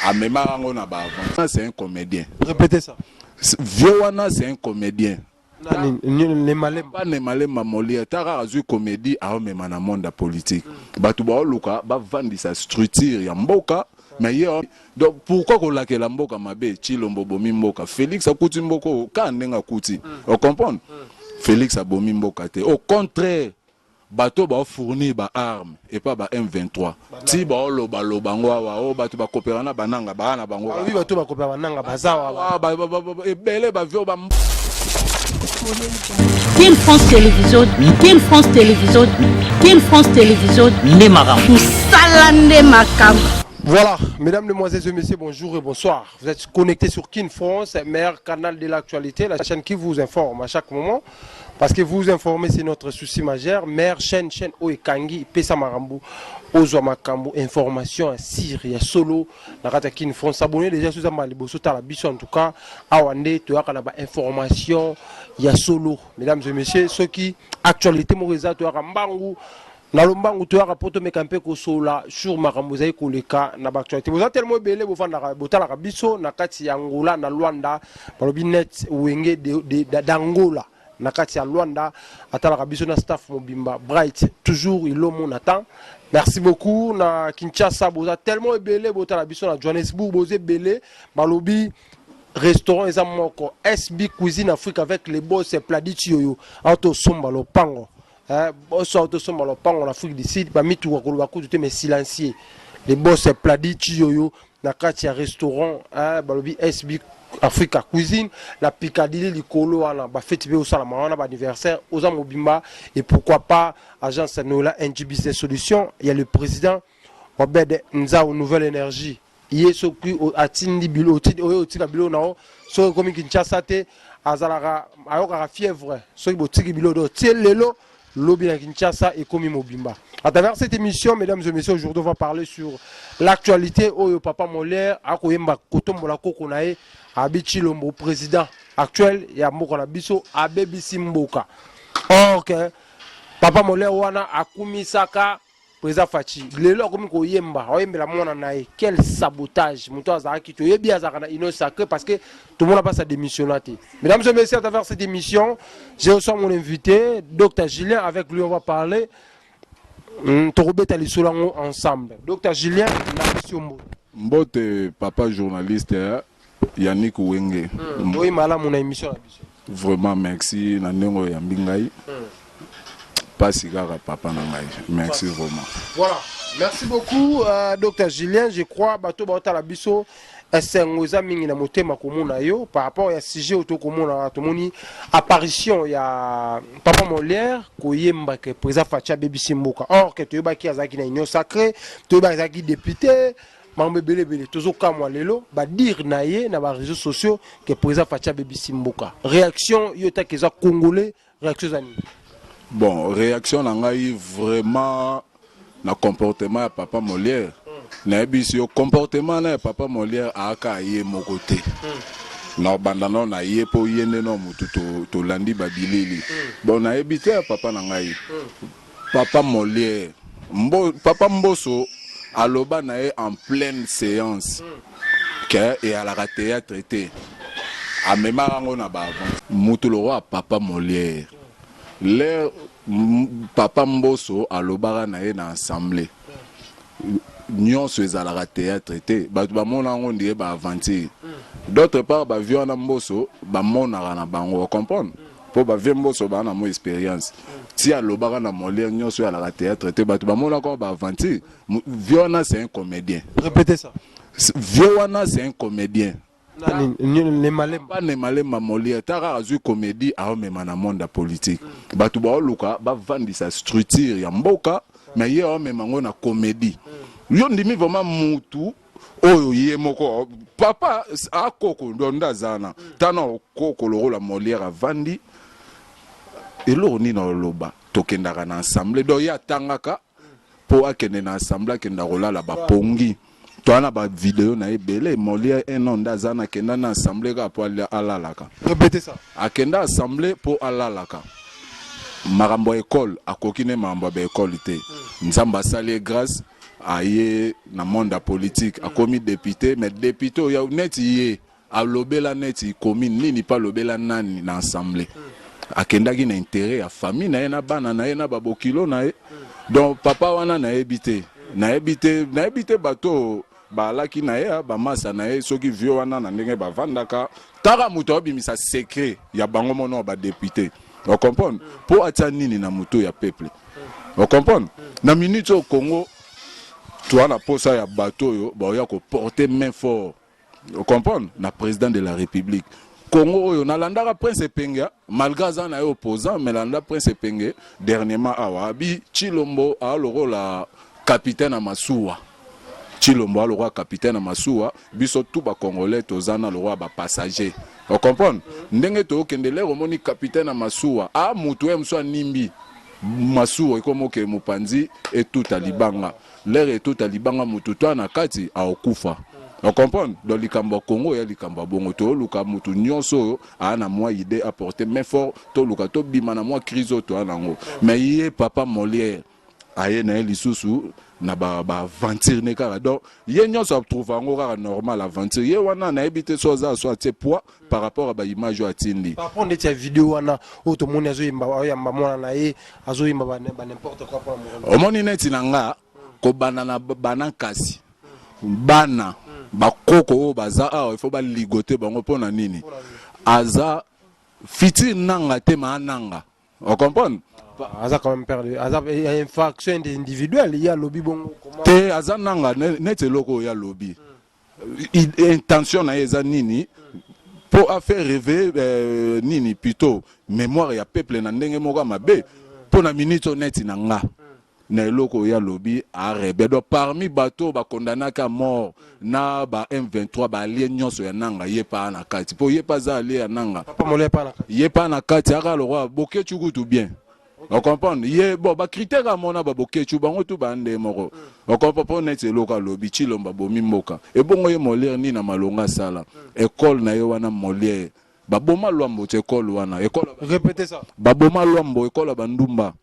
Amemarango na ba avant. C'est un comédien. Répétez ça. Vioana c'est un comédien. Pas ne malema Molière. Tara azu comédie a même na monde politique. Batu ba luka ba vandi sa structure ya mboka. Mais donc pourquoi qu'on l'a que la mboka mabe Chilombo bomi mboka Félix akuti mboko ka ndenga kuti. On comprend? Félix a bomi mboka te. Au contraire, bateau ba fournir ba armes et pas ba M23. Si ba loba ngwa o bateau ba coopérana bananga ba na bango. Oui, bateau ba coopérana bananga bazawa. Et belé ba vio ba King France Télévision, King France Télévision, King France Télévision, Nemaram. Salande Makam. Voilà, mesdames, mesdemoiselles et messieurs, bonjour et bonsoir. Vous êtes connectés sur King France, meilleur canal de l'actualité, la chaîne qui vous informe à chaque moment. Parce que vous informer, c'est notre souci majeur. Meilleure chaîne Oekangi, Pesa Marambu, Ozwa Makambu, information à Syrie, solo, la rata King France. S'abonner déjà sur Zamalibo, sur Talabiso en tout cas, Awande, tu as information, il y a solo. Mesdames et messieurs, ceux qui, actualité, Moreza, tu as Rambangu. Na lombangu tu as rapporté mes campés ko sola sur makambuzaï koleka na actualité. Vous avez tellement belé vous fanda botala biso na kati ya Angola na Luanda balobinet wenge d'Angola na kati ya Luanda atala biso na staff mobimba Bright toujours ilomo natan. Merci beaucoup na Kinshasa vous avez tellement belé botala biso na Johannesburg vous avez belé balobi restaurant eza moko SB Cuisine Afrique avec les boss Pladich Yoyo auto somba lo pango. Boss autosomba lo pango en Afrique du Sud ba mitu wa koloba ko mais silencieux les boss Pladich Yoyo na kati ya restaurant balobi SB Africa Cuisine la Picadilly likolo wana ba fête be osala wana ba anniversaire oza mobimba et pourquoi pas agence Nola NG Business Solution. Il y a le président Obed Nzao Nouvelle Énergie yeso ki atindi bilo otika bilo nao so komi Kinshasa te azalaka ayoka fièvre so botiki bilo do lelo lobby na Kinshasa et komi mobimba. À travers cette émission, mesdames et messieurs, aujourd'hui on va parler sur l'actualité oyo Papa Molière akoyemba kotombola kokonae Abichi Lombo président actuel ya mboka na biso abebisi mboka. Or que Papa Molière wana akumisaka président Fachi lelo akomi koyemba oyembela mona nae quel sabotage muto azaki to yebi azaka na ino sacré parce que tout le monde a pas sa démissionné. Mesdames et messieurs, à travers cette émission, j'ai aussi mon invité Dr Julien, avec lui on va parler Torobet Alisolango ensemble. Dr Julien Nabiso Mbote papa journaliste Yannick Wenge. Oui, madame, mon émission. Vraiment merci Nanengo Yambingai. Pas sigara papa nangai. Merci vraiment. Voilà. Merci beaucoup Dr Julien, je crois bato baota la biso esengoza mingi na motema komona yo par rapport à sujet auto komona tomoni apparition ya Papa Molière koyemba ke président Facha bebisi mboka. Or que toyeba ki azaki na union sacrée, toyeba azaki député mambe belebele tozoka mwa lelo ba dire na ye na ba réseaux sociaux que président Facha bebisi mboka. Réaction yo ta keza congolais, réaction zani. Bon, réaction nangai vraiment na comportement ya Papa Molière. Na biso yo comportement na Papa Molière aka ye mokote. Na bandano na ye po yene no mutu to landi babilili. Bon na ebité papa na ngai. Papa Molière. Papa Mboso aloba na ye en pleine séance. Que et à la théâtre traité. A memarango na ba avant. Mutu lo roi Papa Molière. Le Papa Mboso alobara na ye na assemblée. Nyonso ezalaka théâtre traité. Ba mona ngo ndiye ba avantir. D'autre part ba vieux na Mboso ba mona na bango comprendre. Po ba vieux Mboso ba na mo expérience. Si alobara na Molière nyonso ya la théâtre traité ba mona ko ba avantir. Vieux na c'est un comédien. Répétez ça. Vieux na c'est un comédien. Pas ne malema Molière tara azu comédie a même na monde politique. Batu ba luka ba vandi sa structure ya mboka mais ye a même ngo na comédie. Yo ndimi vraiment mutu oyo ye moko papa a koko ndonda zana tano koko loro la Molière a vandi elo ni na loba tokendaka na assemblée do ya tangaka po akende na assemblée kenda rolala ba pongi. Toana ba vidéo na ebele Molière un an d'azana kenda na assemblée ka po alalaka. Répétez ça. Akenda assemblée po alalaka. Marambo école akokine marambo ba école te. Nzamba sali grâce aye na monde politique a commis député mais député ya net yé a lobela net commune nini pas lobela nani na assemblée akendaki na intérêt ya famille na ye na bana na ye na babokilo na ye donc papa wana na ebité bato balaki na ye ba masa na ye soki vieux wana na ndenge bavandaka taka muto obimisa secret ya bango mono ba député on comprend pour atia nini na muto ya peuple on comprend na minute au Congo toi na posa ya bato yo ba ya ko porter main fort on comprend na président de la République Congo oyo nalandaka Prince Penga malgré ça na opposant mais landa Prince Penga dernièrement awa bi Chilombo a le rôle la capitaine à Masuwa Chilombo a le roi capitaine à Masuwa biso tout ba congolais tozana le roi ba passager on comprend ndenge to kendele romoni capitaine à Masuwa a mutu emso nimbi Masuwa ikomo ke mupanzi et tout à libanga l'air et tout à libanga mutu to na kati a okufa. On comprend dans les Kamba Congo et les Kamba Bongo to luka mutu nyonso ana moi idée apporter mais fort to luka to bimana moi criso to anango mais yé papa Molière aye na lisusu na ba aventure ne kara donc yé nyonso trouve ngo kara normal aventure yé wana na ebité soza so tie poids par rapport à ba image yo atindi par rapport à cette vidéo wana auto moni azo yamba mona na ye azo yamba ba n'importe quoi pour mo omoni neti nanga ko banana banankasi bana bakoko baza il faut ba ligoter bango pona nini aza fiti nanga te mananga on comprend aza quand même perdu aza une faction individuelle il y a lobby bon comment te aza nanga net loko ya lobby intention na eza nini pour faire rêver nini plutôt mémoire ya peuple na ndenge moko mabe pona minute net nanga na loko ya lobby a rebe do parmi bateau ba condamné à mort na ba M23 ba allié nyonso ya nanga yepa na kati po yepa za allié ya nanga papa Molière pa na kati yepa na kati aka le roi boké chuku tout bien on comprend ye bon ba critère à mona ba boké chu bango tout ba ndé moko on comprend pas net loko lobby Chilombo bomi mboka e bongo ye Molière ni na malonga sala école na yo wana Molière ba boma lwambo école wana école répétez ça ba boma lwambo école bandumba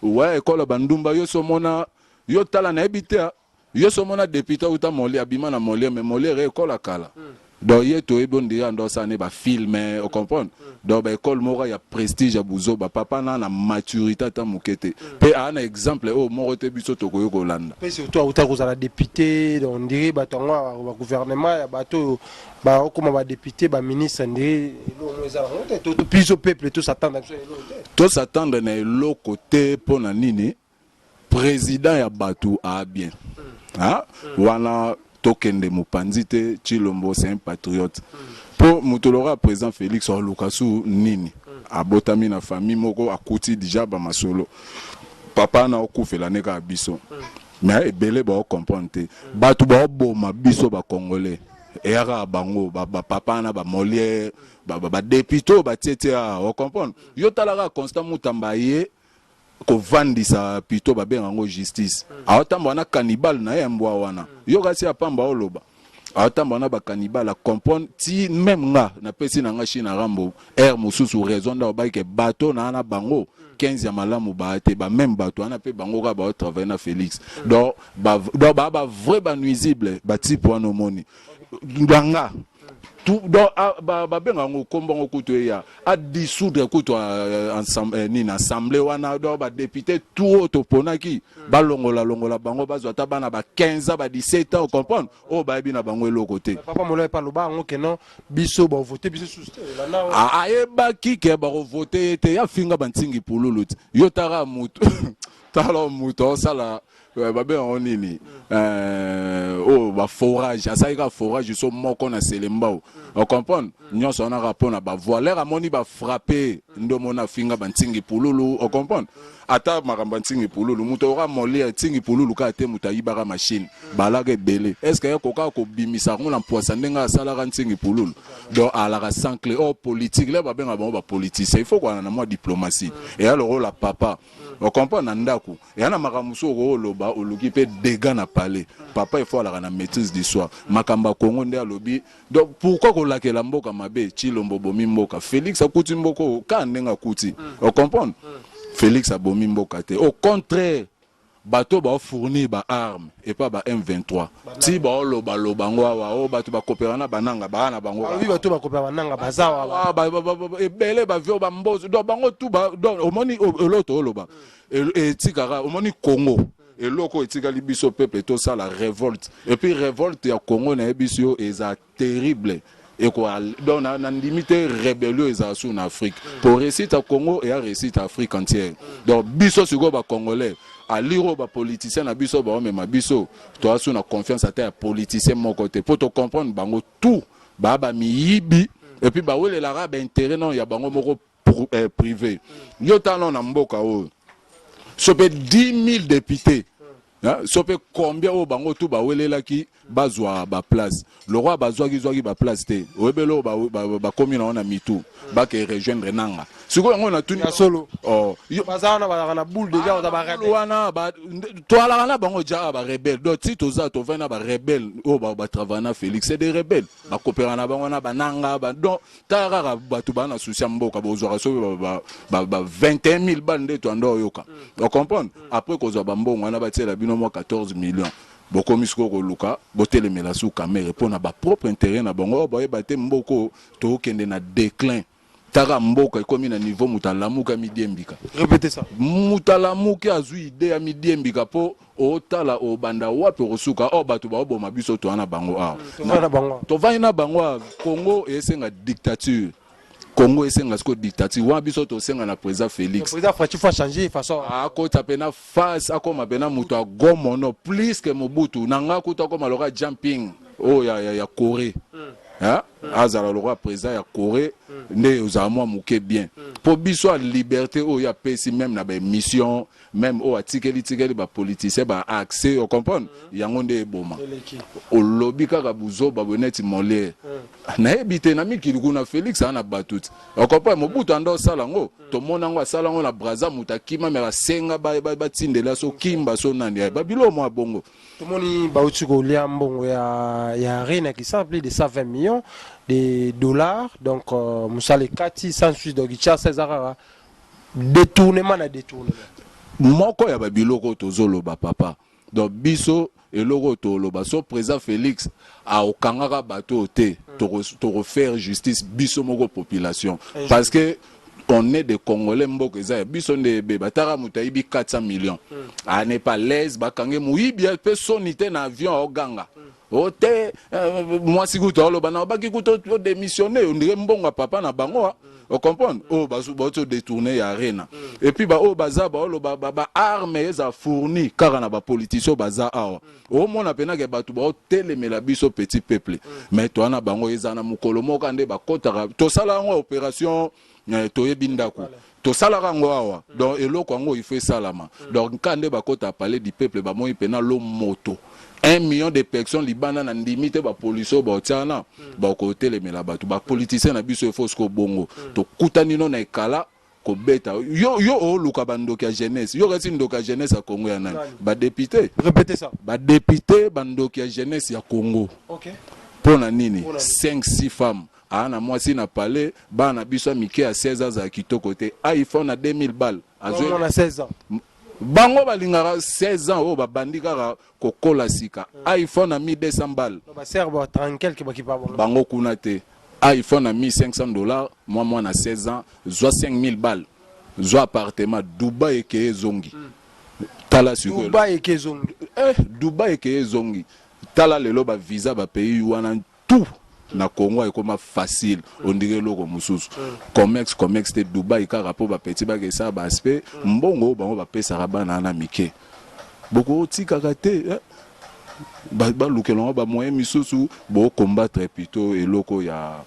ouais école bandumba yo somona yo tala na ebité yo somona député uta Molière abima na Molière mais Molière école kala donc ye to ebondi ando ça ne ba film on comprend donc ba école mora ya prestige abuzo ba papa na maturité ta mukete pe ana exemple o moro te biso to koyo kolanda pe surtout uta ko za député on dirait batongo ba gouvernement ya bato ba okoma ba député ba ministre ndé lo moza to plus au peuple tout s'attendre to s'attendre na lo côté pona nini président ya bato a bien hein wana tokende mopanzi te Chilombo c'est un patriote pour mutolora président Félix Olukasu nini abotami na famille moko akuti déjà ba masolo papa na okufela neka biso mais ebele ba comprendre te batu ba boma biso ba congolais era bango ba papa na ba Molière ba député ba tietia on comprendre yo talaka constant mutamba ye ko vandisa plutôt ba benga justice aotamba na cannibal na yembwa wana yo kasi apamba oloba aotamba na ba cannibal a comprendre ti même nga na pesi na nga china rambo mususu raison da ba ke bateau na bango 15 ya malamu ba te ba même bateau na pe bango ka ba travailler na Félix donc ba vrai ba nuisible ba type wana moni nganga tout donc ba benga ngo kombo ngo kuto ya a dissoudre kuto ensemble ni na assemblée wana do ba député tout auto ponaki ba longola bango bazwa ta bana ba 15 ba 17 ans comprendre o ba bina bango elo côté papa Molière pa loba ngo ke non biso ba voter biso souste la na aye ba kike ba voter te ya finga bantingi pululu yo tara mutu tala mutu sala ba ben onini oh ba forage asaika forage so moko na selembao on comprend nyonso na rapport na ba voiler amoni ba frapper ndomo na finga bantingi pululu on comprend ata makamba ntingi pululu muto ora Molière tingi pululu ka te muta yibara machine balage belé est-ce que koka ko bimisa ngula mposa ndenga sala ntingi pululu donc ala ka sancler oh politique là ba benga ba politicien il faut qu'on na moi diplomatie et alors la papa on comprend nandaku et ana makamuso ko loba oluki pe dégâts na palais papa il faut ala na maîtrise du soir makamba Congo nde alobi donc pourquoi ko lakela mboka mabe Chilombo bomi mboka Félix akuti mboko ka ndenga kuti on comprend Félix abomi mboka te au contraire bato ba fournir ba arme et pas ba M23 ti ba loba bango wa bato ba coopérana bananga bana bango oui bato ba coopéra bananga bazawa ebele ba vio ba mbozo do bango tout ba do omoni eloto loba et tikara omoni Congo eloko etikali biso peuple to ça la révolte et puis révolte ya Congo na biso eza terrible et quoi donc na limité rébellion eza en Afrique pour réussite à Congo et à réussite à Afrique entière donc biso siko ba congolais à liro ba politicien na biso ba même biso to asu na confiance à terre politicien mon côté pour te comprendre bango tout ba miyibi et puis ba wele la ba intérêt non ya bango moko privé yo talon na mboka o so peut 10 000 députés so peut combien au bango tout ba welela ki bazwa ba place le roi bazwa ki ba place te obelo ba commune on a mitu ba ke rejoindre nanga siko ngo na tuni solo oh bazana ba na boule déjà on ba rebelle wana ba to ala na bango ja ba rebelle do ti to za to vena ba rebelle o ba travana Félix c'est des rebelles ba coopéra na bango na bananga ba donc tarara batu bana souci mboka bozwa so ba 21 000 bande to ando yoka on comprendre après ko zo ba mbongo na ba tiela bino mo 14 millions bokomi siko luka botelemela sou caméra pour na ba propre intérêt na bango ba yebate mboko to kende na déclin tara mboka ekomi na niveau mutalamuka midiembika répétez ça mutalamuka azui idée ya midiembika po otala obanda wapi rosuka o batu ba oboma biso to ana bango to vaina bango Congo esenga dictature Congo esenga siko dictature wa biso to senga na président Félix président Fachi faut changer façon akota pena face akoma pena muto agomono plus que Mobutu nanga kuta koma loka jumping ya Corée azala le roi président ya Corée nde ozamwa muke bien pour biso a liberté ya pesi même na ba mission même tikeli ba politicien ba accès on comprendre yango nde boma o lobby kaka buzo ba boneti Molière na ebité na mikili kuna Félix ana batut on comprend Mobutu ando salango to monango salango na Braza mutakima me senga ba tindela so kimba so nandi ba bilo mo bongo tout moni ba utiko lia mbongo ya Reina qui ça plus de 120 millions de dollars donc musale kati sans suite donc il y a César détournement moko ya babiloko tozoloba papa donc biso eloko toloba so président Félix a okangaka bato te to refaire justice biso moko population parce que on est des Congolais mboko eza biso nde beba tara mutaibi 400 millions a n'est pas l'aise bakange muibi pe sonité na avion oganga ote moi si kuto lo bana baki kuto démissionner on dirait mbonga papa na bango on comprend basu bato détourner ya arena et puis ba baza ba lo ba armes za fourni car na ba politicien baza awa o mona pena ke batu ba telemela biso petit peuple mais toi na bango eza na mukolo moko ande ba kotaka to sala ngo opération to yebindako to sala ngo awa donc eloko ngo il fait salama donc kande ba kota parler du peuple ba moi pena lo moto 1 million de personnes libana na ndimite ba police ba tiana ba ko telemela batu ba politicien na biso efos ko bongo to kutani no na ekala ko beta yo luka bandoki ya jeunesse yo resi ndoka jeunesse ya Congo ya nani ba député répétez ça ba député bandoki ya jeunesse ya Congo OK pona nini 5-6 femmes ana mwasi na palais bana biso mike à 16 ans za kitoko te iPhone à 2000 balles on a 16 ans bango balingara 16 ans o babandi kaka kokola sika iPhone à 1200 balles ba serbo tranquille ki ba bango kuna te iPhone à $1500 moi na 16 ans zo 5000 balles zo appartement Dubaï ke zongi tala siko Dubaï ke zongi Dubaï ke zongi tala lelo ba visa ba pays wana tout na Congo ekoma facile on dirait loko mususu comex te Dubaï ka rapport ba petit ba ke ça ba aspect mbongo bango ba pesa rabana na mike boko tika kate ba lukelonga ba moyen misusu bo combattre plutôt eloko ya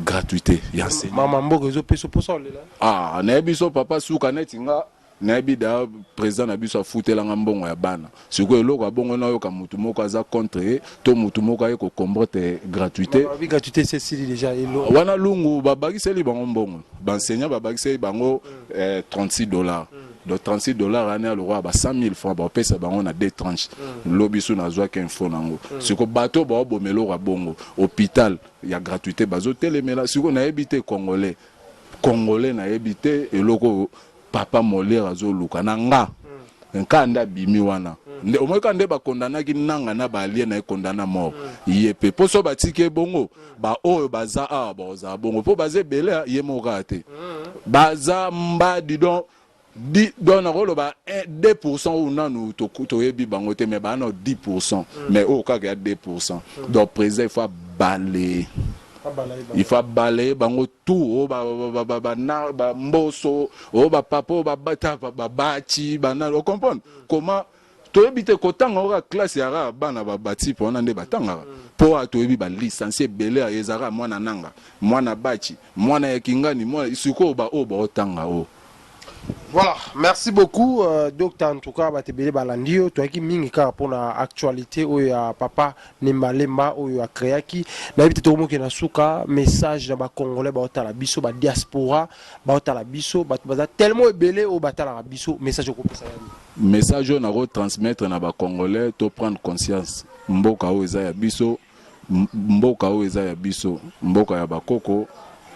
gratuité ya mama mbogo zo peso poso lela na biso papa suka netinga na bida président na biso afutelanga mbongo ya bana siko eloko abongo na yo ka mutu moko aza contre to mutu moko ayeko combattre gratuité gratuité c'est si déjà elo wana lungu babakiseli bango mbongo benseignant babakiseli bango $36 donc $36 ane le roi ba 100 000 francs ba pesa bango na deux tranches lobiso na zwa info nango siko bato ba bomelo ka bongo hôpital ya gratuité bazo telemela siko na ebité congolais na ebité eloko papa Molière azo luka na nga nkanda bimi wana nde omoi kande ba kondana ki nanga na ba alien na kondana mort yepe poso batike bongo ba oyo baza a baza bongo po baze bele ye mokate baza mbadi donc donc nakolo ba 2% ou nanu to yebi bango te mais ba no 10% mais au cas il y a 2% donc président il faut balayer bango tout ba mboso ba papa ba bata ba bachi bana on comprend comment to ebite kotanga ora classe ya bana ba bati po na nde batanga po to ebi ba licencié belé ya ezara mwana nanga mwana bachi mwana ya kingani mwana isuko ba otanga o. Voilà, merci beaucoup docteur en tout cas batebele balandio to ki mingi ka pour la actualité o ya papa Nembalemba o ya créaki na bité to mo ke na suka message na ba congolais ba otala biso ba diaspora ba otala biso ba tellement ebele o batala biso message ko pesa message na ko transmettre na ba congolais to prendre conscience mboka o eza ya biso mboka o eza ya biso mboka ya bakoko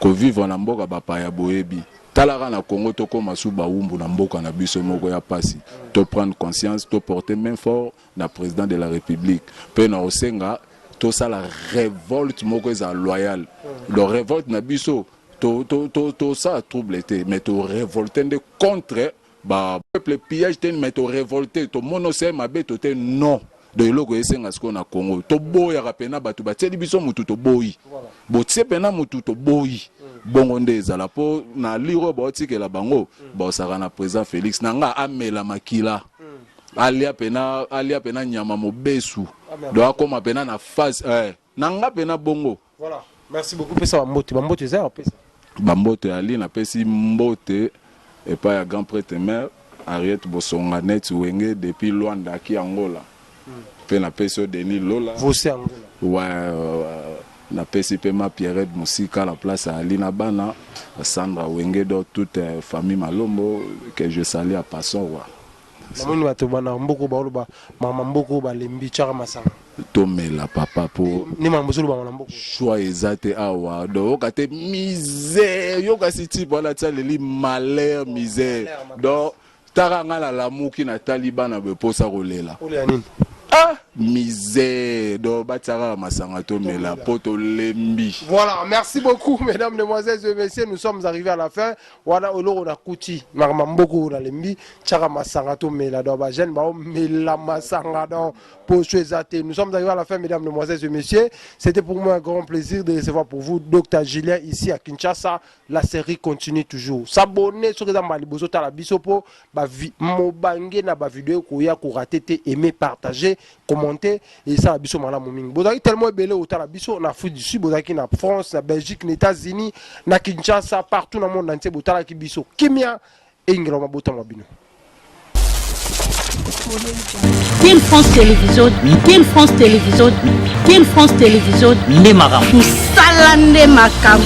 ko vivre na mboka ba ya boyebi talaka na Congo to koma suba umbu na mboka na biso moko ya pasi to prendre conscience to porter main fort na président de la République pe na osenga to sala révolte moko eza loyal le révolte na biso to ça trouble été mais to révolter contre ba peuple pillage ten mais to révolter to monose mabe to te non de loko esenga sko na Congo to boya rapena batu bateli biso mutu to boyi botie pena mutu to boyi bongo nde ezala po na liro baotikela bango baosaka na président Félix nanga amela makila alia pena nyama mobesu do akoma pena na face nanga pena bongo. Voilà, merci beaucoup pesa bambote za pesa bambote ali na pesi mbote et pas ya grand prêtre mère Ariette Bosonga net wenge depuis Luanda ki Angola pe na pesi Denis Lola você Angola ouais na PCP ma Pierrette Musika la place à Alina Bana Sandra Wenge dans toute famille Malombo que je salue à passant wa mamoni bato bana mboko ba mama mboko ba lembi chaka masanga tomela papa pour ni mama mbosolo ba mboko choix exact awa do kate misère yo kasi ti bona tsaleli malheur misère donc taranga la lamuki na Taliban be posa rolela olela nini misère do batara masangato mais la poto lembi. Voilà, merci beaucoup mesdames, mesdemoiselles et messieurs, nous sommes arrivés à la fin. Voilà olo na kuti marmamboko na lembi chara masangato mais la do ba jeune ba mela masangato pour choisir. Nous sommes arrivés à la fin mesdames, mesdemoiselles et messieurs. C'était pour moi un grand plaisir de recevoir pour vous Dr Julien ici à Kinshasa. La série continue toujours. S'abonner sur les ambali bozo ta la bisopo ba mobange na ba vidéo ko ya ko rater aimer partager commenter et ça biso malamu mingi bozaki tellement belé otala biso na Afrique du Sud bozaki na France na Belgique na États-Unis na Kinshasa partout dans le monde entier botala ki biso kimia ingelo mabota mabino King France Télévision, King France Télévision, King France Télévision, les marins. Tout ça, l'année, ma cam.